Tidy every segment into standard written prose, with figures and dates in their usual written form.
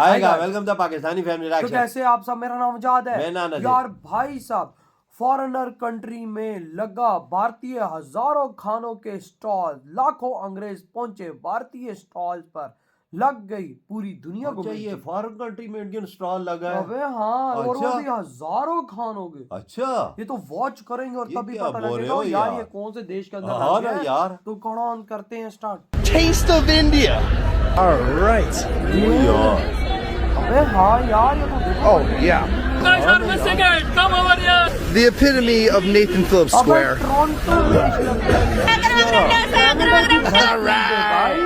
आएगा। Welcome the Pakistani family तो reaction. कैसे आप सब, मेरा नाम जाद है यार भाई साहब। फॉरेनर कंट्री में लगा भारतीय हजारों खानों के स्टॉल, लाखों अंग्रेज पहुंचे भारतीय स्टॉल पर, लग गई पूरी दुनिया को। ये फॉरेन कंट्री में इंडियन स्टॉल लगा है। अबे हाँ, और अच्छा? वो भी हजारों खानों के। अच्छा, ये तो वॉच करेंगे और तभी क्या पता बोल रहे लगेगा हो यार यार? ये कौन से देश के अंदर हाँ लग ना गया है। यार। तो कौन करते हैं start. Taste of India. All right. अबे हाँ यार, ये तो देखो। Oh yeah. You guys are missing it. Come over here. The epitome of Nathan Phillips अबे Square. Toronto All right.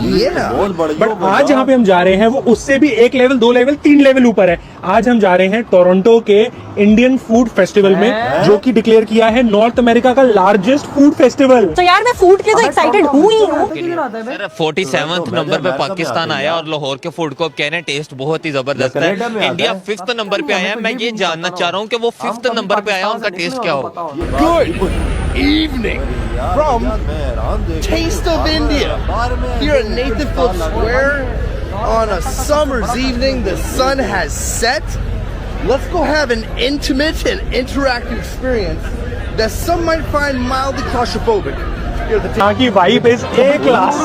Yeah. बहुत बड़ी। बट आज जहाँ पे हम जा रहे हैं वो उससे भी एक लेवल, 2 लेवल, 3 लेवल ऊपर है। आज हम जा रहे हैं टोरंटो के इंडियन फूड फेस्टिवल में, जो कि डिक्लेयर किया है नॉर्थ अमेरिका का लार्जेस्ट फूड फेस्टिवल। तो यार मैं फूड के लिए तो एक्साइटेड हूँ ही हूँ। सर 47th नंबर पे पाकिस्तान आया और लाहौर के फूड को कह रहे हैं टेस्ट बहुत ही जबरदस्त है। इंडिया 5th नंबर पे आया है। मैं ये जानना चाह रहा हूँ कि वो 5th नंबर पे आया, उनका टेस्ट क्या हो। Good evening from Taste of India here at Nathan Phillips Square on a summer's evening. The sun has set. Let's go have an intimate and interactive experience that some might find mildly claustrophobic. यहाँ की vibe is a class.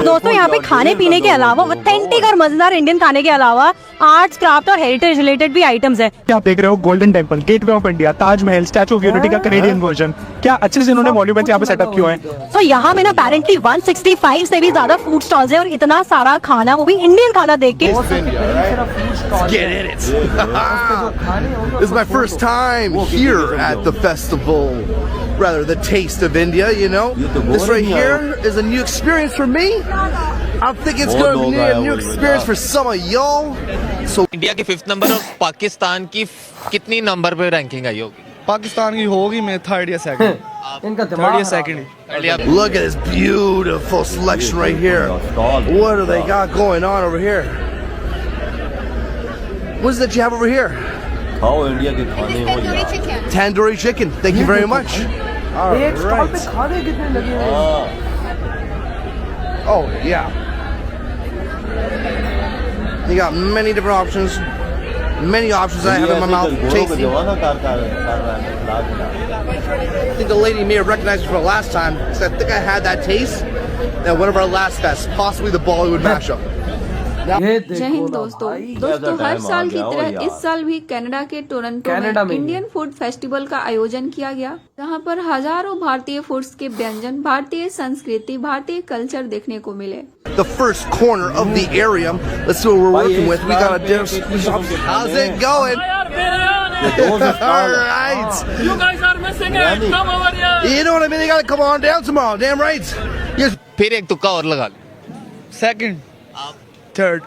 दोस्तों यहाँ पे खाने पीने के अलावा, authentic और मजेदार इंडियन खाने के अलावा आर्ट्स, क्राफ्ट और हेरिटेज रिलेटेड भी आइटम्स है। आप देख रहे हो golden temple, gateway of India, Taj Mahal, statue of unity का कैनेडियन वर्जन। क्या अच्छे से इन्होंने मॉन्यूमेंट्स यहाँ पे सेटअप किए हैं। तो यहाँ में ना अपेरेंटली 165 से भी ज्यादा फूड स्टॉल्स है और इतना सारा खाना, वो भी इंडियन खाना देख के। Get in it. This is my first time here at the festival, rather the Taste of India, you know. This right here is a new experience for me. I think it's going to be a new experience for some of y'all. So India की 5th number और पाकिस्तान की कितनी number पे ranking आई होगी। पाकिस्तान की होगी मैं 3rd या 2nd, इनका 3rd दिमाग या 2nd। look at this beautiful selection right here. What do they got going on over here? What is that you have over here? खाओ इंडिया के खाने हो यार। Tandoori chicken. Thank you very much. All एक stall पे right. खाने कितने लगे हैं। Oh yeah. You got many different options. Many options I have in my mouth. Tasty. I think the lady may have recognized me from the last time, because I think I had that taste at one of our last fests, possibly the Bollywood mashup. ये जय हिंद दोस्तों। हर साल की तरह इस साल भी Canada के टोरंटो में इंडियन फूड फेस्टिवल का आयोजन किया गया, जहां पर हजारों भारतीय फूड्स के व्यंजन, भारतीय संस्कृति, भारतीय कल्चर देखने को मिले। The first corner of the area. Let's see what we're working with. We got a dinner. How's it going? All right. You guys are missing it. Come over here. You know what I mean? You gotta come on down tomorrow. Damn right. Yes. फिर एक तुक्का और लगा लो। 2nd, 3rd।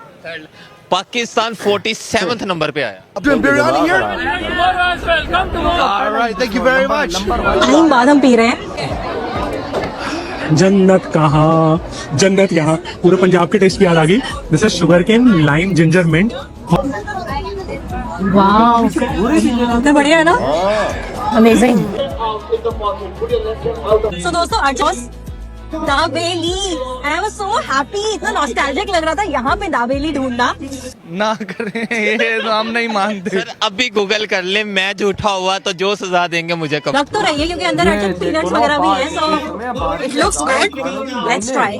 Pakistan 47th number पे आया। I'm doing biryani here. Tomorrow as well. Come tomorrow. All right. Thank you very much. Time बाद हम P रहे हैं। जन्नत कहाँ, जन्नत यहाँ। पूरे पंजाब के टेस्ट की याद आ गई। This is sugar cane, lime, ginger, mint. वाह, कितना बढ़िया है ना। अमेजिंग। सो दोस्तों आज dabeli, I was so happy, इतना नॉस्टैल्जिक लग रहा था यहाँ पे दाबेली ढूंढना। ना करें, ये तो हम नहीं मानते। सर अभी गूगल कर ले, मैं झूठा हुआ तो जो सजा देंगे मुझे कब। रख तो रही है क्योंकि अंदर अच्छा पीनट्स वगैरह भी है, so it looks good. Let's try.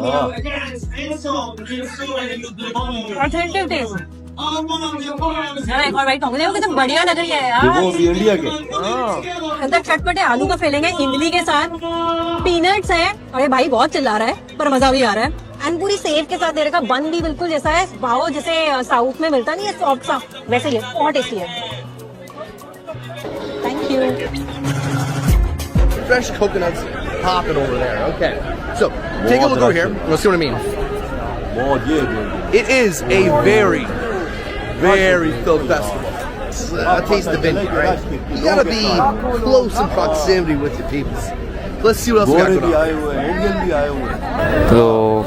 Authentic taste. एक और बाइट खाऊंगी, कितना बढ़िया लग रही है यार। वो भी इंडिया के। अंदर चटपटे आलू का फिलिंग है इमली के साथ, पीनट्स है। अरे भाई बहुत चिल्ला रहा है पर मजा भी आ रहा है। एंड पूरी सेव के साथ दे रखा, बन भी बिल्कुल जैसा है पाव, जैसे साउथ में मिलता नहीं है सॉफ्ट सा, वैसे ही है। बहुत टेस्टी है। Thank you. Fresh coconuts popping over there. Okay. So take a look over here. Let's see what I mean. बहुत ये It is a very filled festival. It's a taste of India, right? You gotta be close in proximity with your peoples. Let's see what else we got going on. आए हुए हैं, Indian भी आए हुए हैं। तो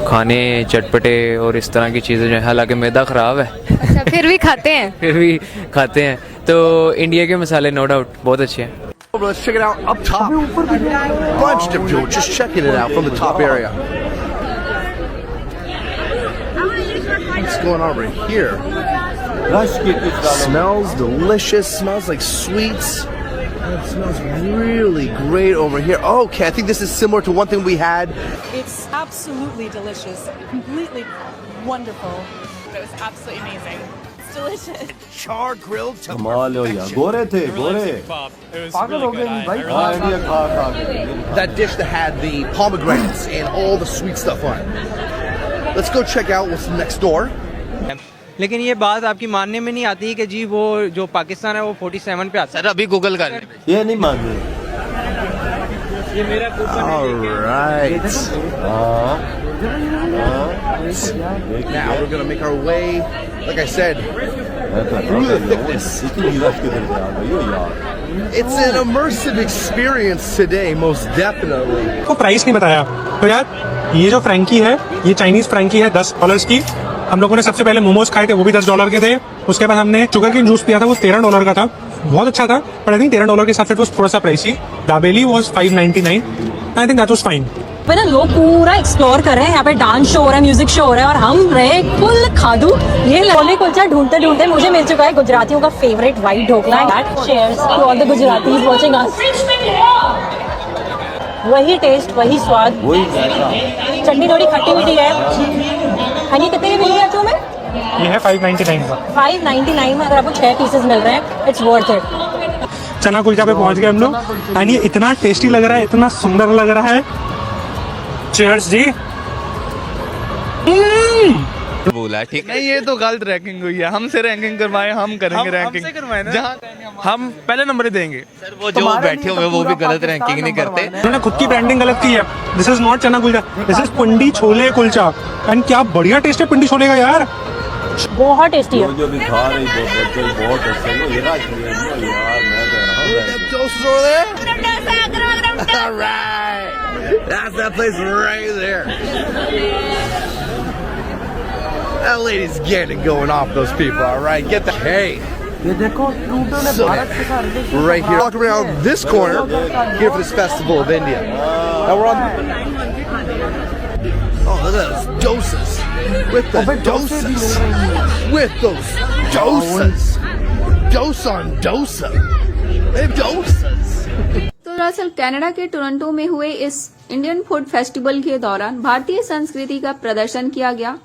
खाने चटपटे और इस तरह की चीज़ें जो है, हालांकि मैदा ख़राब है। अच्छा, फिर भी खाते हैं। फिर भी खाते हैं। तो इंडिया के मसाले नो डाउट बहुत अच्छे हैं। Let's check it out up top. Bunch of people just checking it out from the top area. going on over here. Rush के कुछ डालो Smells delicious. Smells like sweets. It smells really great over here. Oh, okay, I think this is similar to one thing we had. It's absolutely delicious, completely wonderful. It was absolutely amazing. It's delicious. Char grilled कमाल हो यार गोरे थे गोरे पागल हो गए नहीं भाई हाँ इंडिया खा खा के That dish that had the pomegranates and all the sweet stuff on it. Let's go check out what's next door. लेकिन ये बात आपकी मानने में नहीं आती कि जी वो जो पाकिस्तान है वो 47 पे आता सर अभी गूगल कर ले ये नहीं मान रहे है। ये मेरा All right. Now we're gonna make our way, like I said, through the thickness. इतनी रश किधर से आ गई हो यार It's an immersive experience today, most definitely. को प्राइस नहीं बताया तो यार ये जो फ्रैंकी है ये चाइनीज फ्रैंकी है $10 की। हम लोगों ने सबसे पहले मोमोज खाए थे वो भी $10 के थे। उसके बाद हमने शुगर केन जूस पिया था वो $13 का था, बहुत अच्छा था। बट आई थिंक $13 के साथ थोड़ा सा pricey. Dabeli was $5.99। I think that was fine. पे ना लोग पूरा एक्सप्लोर कर रहे हैं, यहाँ पे डांस शो हो रहा है, म्यूजिक शो हो रहा है और हम रहे फुल खादू। ये छोले कुलचा ढूंढते ढूंढते मुझे मिल चुका है गुजरातियों का favourite white dhokla. Cheers to all the Gujaratis watching us. वही टेस्ट वही स्वाद वही जाएगा चटनी थोड़ी खट्टी मीठी है। हनी कितने की मिल रही है तुम्हें? ये है 5.99 का। 5.99 में अगर आपको 6 पीसेस मिल रहे हैं इट्स वर्थ इट। चना कुलचा पे पहुंच गए हम लोग एंड ये इतना टेस्टी लग रहा है, इतना सुंदर लग रहा है। चीयर्स जी। बोला ठीक है नहीं ये तो गलत रैंकिंग हुई है। हमसे रैंकिंग करवाए, हम करेंगे रैंकिंग। हमसे करवाए ना? जहाँ हम पहले नंबर ही देंगे। सर वो जो बैठे हुए वो भी गलत रैंकिंग नहीं करते। उन्होंने खुद की ब्रांडिंग गलत की है। दिस इज नॉट चना kulcha, this is Pindi chole kulcha. And क्या बढ़िया टेस्ट है पिंडी छोले का यार, बहुत टेस्टी है। जो भी खा रही बहुत अच्छा है ये राज यार मैं तो Toast over there? All right. That's that place right there. That lady's getting it going off those people, all right? Get the hey. ये देखो ट्रूडो ने भारत के साथ relation Right here. Walk around this corner here for this Festival of India. Now we're on. Oh, look at those dosas. With the dosas. With those dosas. Dosa on dosa. They have dosas. तो दरअसल Canada के Toronto में हुए इस Indian food festival के दौरान भारतीय संस्कृति का प्रदर्शन किया गया।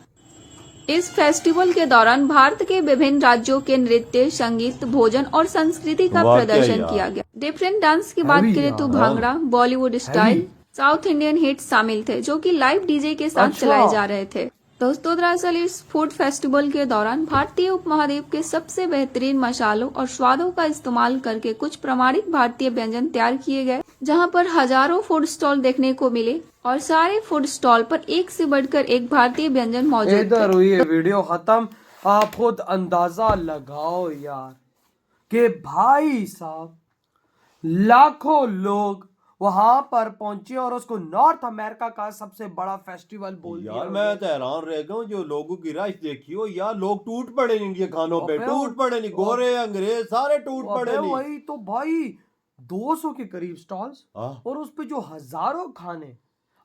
इस फेस्टिवल के दौरान भारत के विभिन्न राज्यों के नृत्य, संगीत, भोजन और संस्कृति का प्रदर्शन किया गया। डिफरेंट डांस की बात करें तो bhangra, Bollywood style, south Indian hits शामिल थे जो कि लाइव डीजे के साथ चलाए जा रहे थे। दोस्तों दरअसल इस फूड फेस्टिवल के दौरान भारतीय उपमहाद्वीप के सबसे बेहतरीन मसालों और स्वादों का इस्तेमाल करके कुछ प्रमाणित भारतीय व्यंजन तैयार किए गए, जहां पर हजारों फूड स्टॉल देखने को मिले और सारे फूड स्टॉल पर एक से बढ़कर एक भारतीय व्यंजन मौजूद इधर हुई है वीडियो खत्म। आप खुद अंदाजा लगाओ यार कि भाई साहब लाखों लोग वहां पर पहुंचे और उसको नॉर्थ अमेरिका का सबसे बड़ा फेस्टिवल बोल दिया। यार मैं तो हैरान रह गया हूँ जो लोगों की रश देखियो यार, लोग टूट पड़े इंडिया खानों पे, टूट पड़े नहीं, गोरे अंग्रेज सारे टूट पड़े नहीं। वही तो भाई 200 के करीब स्टॉल्स और उस पे जो हजारों खाने,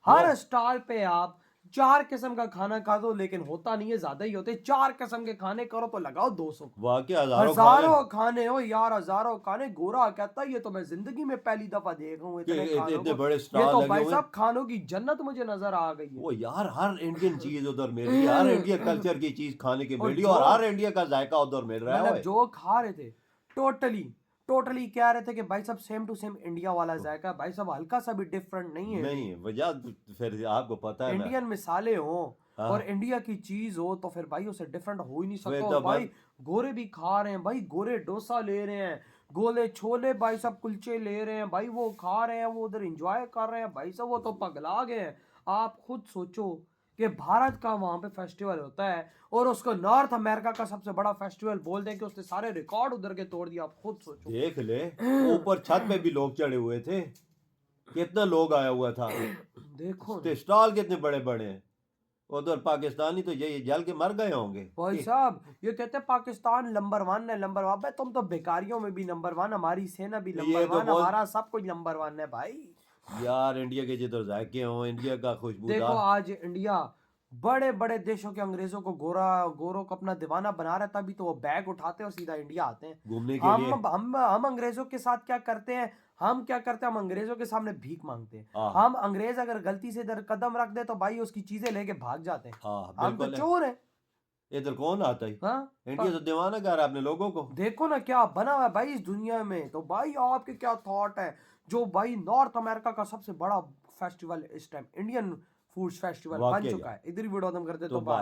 हर स्टॉल पे आप 4 किस्म का खाना खा दो, लेकिन होता नहीं है, ज्यादा ही होते। 4 किस्म के खाने करो तो लगाओ 200। वाकई हजारों खाने हो यार, हजारों खाने। गोरा कहता है ये तो मैं जिंदगी में पहली दफा देख रहा हूँ इतने बड़े ये स्टॉल तो लगे भाई हुए। साहब खानों की जन्नत मुझे नजर आ गई है। वो यार हर इंडियन चीज उधर मिल रही है, हर इंडिया कल्चर की चीज खाने की मिल रही है और हर इंडिया का जायका उधर मिल रहा है। जो खा रहे थे टोटली कह रहे थे कि भाई साहब सेम टू सेम इंडिया वाला जायका, भाई साहब हल्का सा भी डिफरेंट नहीं है। नहीं वजह फिर आपको पता है इंडियन मिसाले हो और इंडिया की चीज हो तो फिर भाई उसे डिफरेंट हो ही नहीं सकता। तो भाई गोरे भी खा रहे हैं, भाई गोरे डोसा ले रहे हैं, गोले छोले भाई साहब कुलचे ले रहे हैं, भाई वो खा रहे हैं, वो उधर एंजॉय कर रहे हैं, भाई साहब वो तो पगला गए हैं। आप खुद सोचो कि भारत का वहां पे फेस्टिवल होता है और उसको नॉर्थ अमेरिका का सबसे बड़ा फेस्टिवल बोल दें कि उसने सारे रिकॉर्ड उधर के तोड़ दिया। आप खुद सोचो, देख ले ऊपर छत पे भी लोग चढ़े हुए थे, कितना लोग आया हुआ था। देखो स्टॉल कितने बड़े बड़े हैं। उधर पाकिस्तानी तो ये जल के मर गए होंगे। भाई साहब ये कहते हैं पाकिस्तान नंबर 1 है, नंबर 1। तुम तो भिखारियों में भी नंबर 1, हमारी सेना भी नंबर 1, हमारा सब कुछ नंबर 1 है भाई। यार इंडिया के जिधर जाके हो, इंडिया का खुशबूदार। देखो आज इंडिया बड़े बड़े देशों के अंग्रेजों को गोरों को अपना दीवाना बना रहा, तभी तो वो बैग उठाते हैं और सीधा इंडिया आते हैं घूमने के लिए। हम अंग्रेजों के साथ क्या करते हैं, हम अंग्रेजों के सामने भीख मांगते हैं। हम अंग्रेज अगर गलती से इधर कदम रख दे तो भाई उसकी चीजें लेके भाग जाते हैं। हम तो चोर हैं। इधर कौन आता है? इंडिया तो दीवाना कर रहा है अपने लोगों को। देखो ना क्या बना हुआ है भाई इस दुनिया में। तो भाई आपके क्या थॉट है, जो भाई नॉर्थ अमेरिका का सबसे बड़ा फेस्टिवल इस टाइम इंडियन फूड फेस्टिवल बन चुका है। इधर ही वीडियो खत्म करते तो बाय।